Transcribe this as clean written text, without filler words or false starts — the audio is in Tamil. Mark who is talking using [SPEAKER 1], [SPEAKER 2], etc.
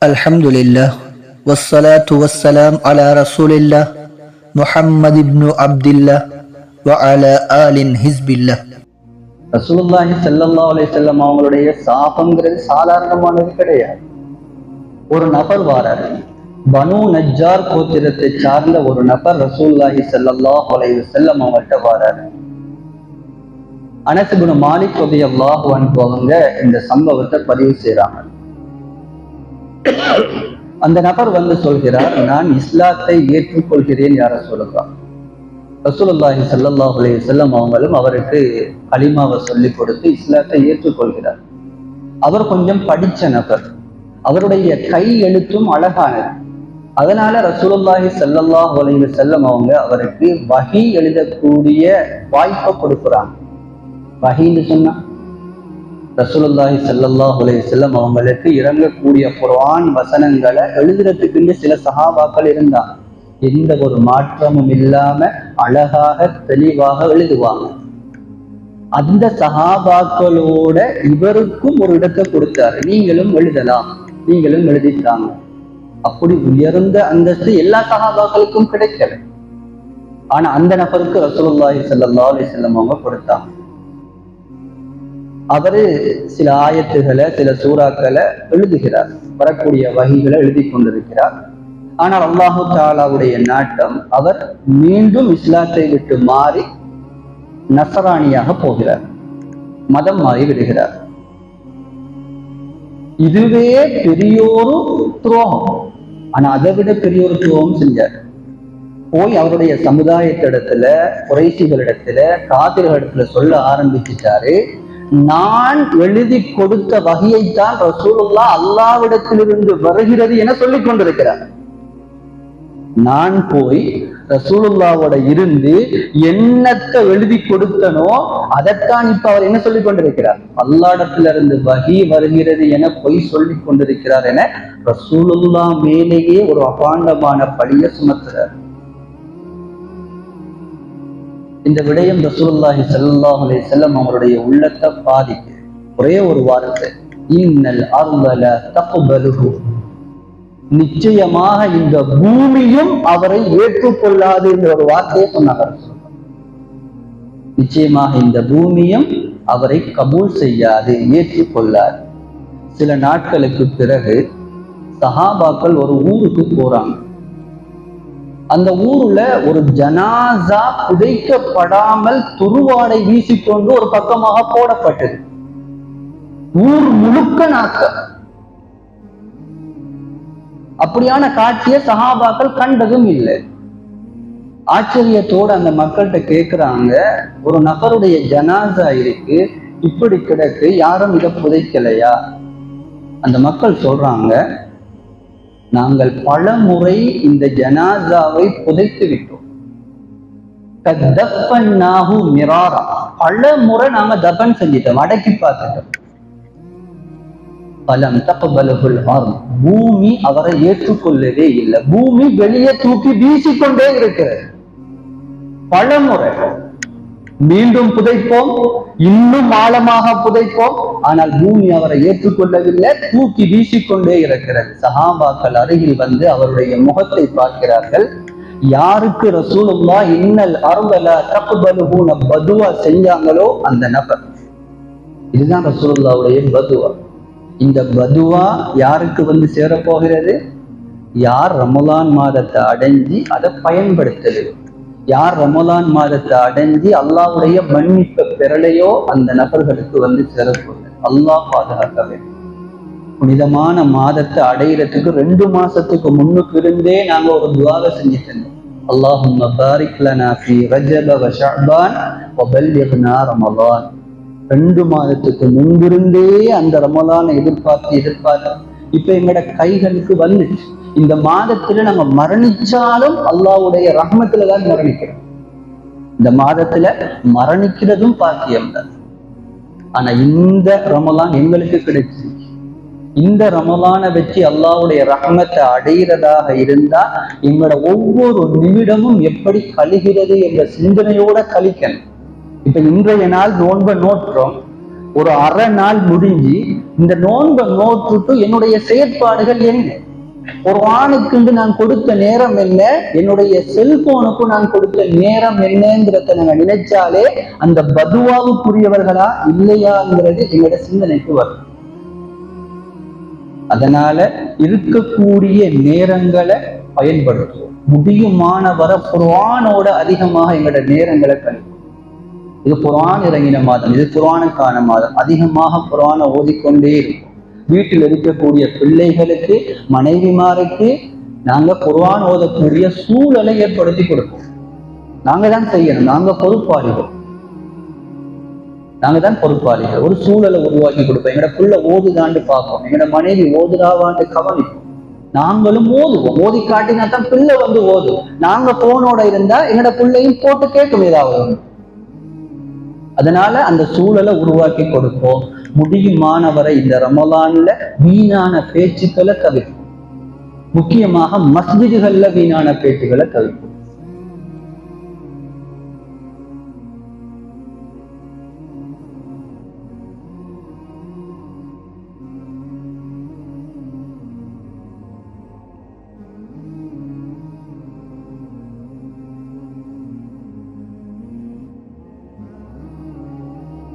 [SPEAKER 1] الحمد لله والصلاة والسلام على رسول الله محمد بن عبد الله وعلى آل حزب الله.
[SPEAKER 2] ரசூலுல்லாஹி ஸல்லல்லாஹு அலைஹி வஸல்லம் அவங்களுடைய சாபங்கிறது சாதாரணமானது கிடையாது. ஒரு நபர் வாரார், பனு நஜ்ஜார் கோத்திரத்தை சார்ந்த ஒரு நபர் ரசூலுல்லாஹி ஸல்லல்லாஹு அலைஹி வஸல்லம் அவங்கள்ட்ட வாரார். அனஸ் இப்னு மாலிக் ரலியல்லாஹு அன்ஹு அவங்க இந்த சம்பவத்தை பதிவு செய்றாங்க. அந்த நபர் வந்து சொல்கிறார், நான் இஸ்லாத்தை ஏற்றுக்கொள்கிறேன் யார சொல்லுகிறார். ரசூலுல்லாஹி ஸல்லல்லாஹு அலைஹி வஸல்லம் அவங்களும் அவருக்கு கலிமாவை சொல்லி கொடுத்து இஸ்லாத்தை ஏற்றுக்கொள்கிறார். அவர் கொஞ்சம் படிச்ச நபர், அவருடைய கை எழுத்தும் அழகானது. அதனால ரசூலுல்லாஹி ஸல்லல்லாஹு அலைஹி வஸல்லம் அவங்க அவருக்கு வஹி எழுதக்கூடிய வாய்ப்பை கொடுக்குறாங்க. வஹின்னு சொன்னா ரசூலுல்லாஹி ஸல்லல்லாஹு அலைஹி வஸல்லம் அவங்களுக்கு இறங்கக்கூடிய குர்ஆன் வசனங்களை எழுதுறதுக்கு சில சஹாபாக்கள் இருந்தாங்க. எந்த ஒரு மாற்றமும் இல்லாம அழகாக தெளிவாக எழுதுவாங்க. அந்த சஹாபாக்களோட இவருக்கும் ஒரு இடத்தை கொடுத்தாரு, நீங்களும் எழுதலாம், நீங்களும் எழுதிட்டாங்க. அப்படி உயர்ந்த அந்தஸ்து எல்லா சஹாபாக்களுக்கும் கிடைக்கல. ஆனா அந்த நபருக்கு ரசூலுல்லாஹி ஸல்லல்லாஹு அலைஹி வஸல்லம் அவங்க கொடுத்தாங்க. அவரு சில ஆயத்துகளை சில சூறாக்களை எழுதுகிறார், வரக்கூடிய வகைகளை எழுதி கொண்டிருக்கிறார். ஆனால் அல்லாஹு தஆலாவுடைய நாட்டம் அவர் மீண்டும் இஸ்லாத்தை விட்டு மாறி நஸரானியாக போகிறார், மதம் மாறி விடுகிறார். இதுவே பெரியோரு துரோகம். ஆனா அதை விட பெரியோரு துரோகம் செஞ்சார். போய் அவருடைய சமுதாயத்திடத்துல, குறைஷிகளிடத்துல, காபிர்களிடத்துல சொல்ல ஆரம்பிச்சுட்டாரு, நான் எழுதி கொடுத்த வகையைத்தான் ரசூலுல்லாஹ் அல்லாஹ்விடத்திலிருந்து வருகிறது என சொல்லிக் கொண்டிருக்கிறார். நான் போய் ரசூலுல்லாஹ்வோட இருந்து என்னத்தை எழுதி கொடுத்தனோ அதைத்தான் இப்ப அவர் என்ன சொல்லிக் கொண்டிருக்கிறார், அல்லாஹ்விடத்திலிருந்து வஹி வருகிறது என பொய் சொல்லிக் கொண்டிருக்கிறார் என ரசூலுல்லாஹ் மேலேயே ஒரு அபாண்டமான பழியை சுமத்துறார். இந்த விடயம் ரசூலுல்லாஹி ஸல்லல்லாஹு அலைஹி வஸல்லம் அவருடைய உள்ளத்தை பாதிக்கு. ஒரே ஒரு வார்த்தை, இன்னல் அர்த லா தக்பலுஹு, நிச்சயமாக இந்த பூமியும் அவரை ஏற்றுக்கொள்ளாது என்ற ஒரு வார்த்தையை சொன்னார். நிச்சயமாக இந்த பூமியும் அவரை கபூல் செய்யாது, ஏற்றுக்கொள்ளாது. சில நாட்களுக்கு பிறகு சஹாபாக்கள் ஒரு ஊருக்கு போறாங்க. அந்த ஊர்ல ஒரு ஜனாசா புதைக்கப்படாமல் துருவாடை வீசிக்கொண்டு ஒரு பக்கமாக போடப்பட்டது. ஊர் முழுக்க நாக்க. அப்படியான காட்சியை சஹாபாக்கள் கண்டதும் இல்லை. ஆச்சரியத்தோடு அந்த மக்கள்கிட்ட கேட்கிறாங்க, ஒரு நபருடைய ஜனாசா இருக்கு, இப்படி கிடக்கு, யாரும் இதை புதைக்கலையா? அந்த மக்கள் சொல்றாங்க, நாங்கள் பல முறை இந்த ஜனாசாவை புதைத்து விட்டோம். பல முறை நாங்க தபன் செஞ்சிட்டோம், அடக்கி பார்த்துட்டோம். பலம் தக்பலுல் அர்த், பூமி அவரை ஏற்றுக்கொள்ளவே இல்லை. பூமி வெளியே தூக்கி வீசிக்கொண்டே இருக்கிறது. பல முறை மீண்டும் புதைப்போம், இன்னும் ஆழமாக புதைப்போம், ஆனால் பூமி அவரை ஏற்றுக்கொள்ளவில்லை, தூக்கி வீசிக்கொண்டே இருக்கிறது. சஹாபாக்கள் அருகில் வந்து அவருடைய முகத்தை பார்க்கிறார்கள். யாருக்கு ரசூலுல்லாஹ் இன்னல் அர்த லா தக்பலுஹு பதுவா செஞ்சாங்களோ அந்த நபர். இதுதான் ரசூலுல்லாஹ்வுடைய பதுவா. இந்த பதுவா யாருக்கு வந்து சேரப்போகிறது? யார் ரமலான் மாதத்தை அடைஞ்சி அதை பயன்படுத்தது, யார் ரமலான் மாதத்தை அடைஞ்சி அல்லாஹ்வுடைய மன்னிப்பை பெறலையோ அந்த நபர்களுக்கு வந்து சேரப்போகுது. அல்லாஹ் பாதுகாக்க வேண்டும். புனிதமான மாதத்தை அடையிறதுக்கு 2 மாசத்துக்கு முன்னுக்கு இருந்தே நாங்க ஒரு துஆவை செஞ்சுட்டு இருந்தோம். அல்லாஹும்ம பாரிக் லனா ஃபீ ரஜப வ ஷஅபான் வ பல்லிக்னா ரமலான். 2 மாதத்துக்கு முன்பிருந்தே அந்த ரமலானை எதிர்பார்த்து இப்ப எங்கட கைகளுக்கு வந்துச்சு. இந்த மாதத்துல நாங்க மரணிச்சாலும் அல்லாஹ்வுடைய ரஹ்மத்துல தான் மரணிக்கிறோம். இந்த மாதத்துல மரணிக்கிறதும் பாக்கியம் தான். ஆனா இந்த ரமலான் எங்களுக்கு கிடைச்சு, இந்த ரமலானை வச்சு அல்லாஹ்வுடைய ரஹ்மத்தை அடைகிறதாக இருந்தா எங்களோட ஒவ்வொரு நிமிடமும் எப்படி கழிகிறது என்ற சிந்தனையோட கழிக்கணும். இப்ப இன்றைய நாள் நோன்பை நோற்றோம், ஒரு அரை நாள் முடிஞ்சு இந்த நோன்பை நோற்றுட்டு என்னுடைய செயற்பாடுகள் என்ன? குர்ஆனுக்கு நான் கொடுத்த நேரம் என்ன, என்னுடைய செல்போனுக்கு நான் கொடுத்த நேரம் என்னங்கிறத நாங்க நினைச்சாலே அந்த பதுவாவுக்குரியவர்களா இல்லையாங்கிறது எங்களோட சிந்தனைக்கு வரும். அதனால இருக்கக்கூடிய நேரங்களை பயன்படுத்துவோம். முடியுமானவரை குர்ஆனோட அதிகமாக எங்களோட நேரங்களை கழிப்போம். இது குர்ஆன் இறங்கின மாதம், இது குர்ஆனுக்கான மாதம். அதிகமாக குர்ஆனை ஓதிக்கொண்டே இருக்கும். வீட்டில் இருக்கக்கூடிய பிள்ளைகளுக்கு, மனைவிமாருக்கு நாங்க குர்ஆன் ஓதக்கூடிய சூழலை ஏற்படுத்தி கொடுப்போம். நாங்க தான் செய்யணும், நாங்க பொறுப்பாளிகள். ஒரு சூழலை உருவாக்கி கொடுப்போம். எங்கட பிள்ளை ஓதுதாண்டு பார்ப்போம், எங்கட மனைவி ஓதுதாவாண்டு கவனிப்போம். நாங்களும் ஓதுவோம். ஓதி காட்டினா தான் பிள்ளை வந்து ஓதும். நாங்க போனோட இருந்தா எங்கட பிள்ளையும் போட்டு கேட்கும் ஏதாவது. அதனால அந்த சூழலை உருவாக்கி கொடுப்போம். முடியுமானவரை இந்த ரமலான்ல வீணான பேச்சுக்களை தவிர்ப்போம். முக்கியமாக மஸ்ஜிதுகள்ல வீணான பேச்சுக்களை தவிர்ப்போம்.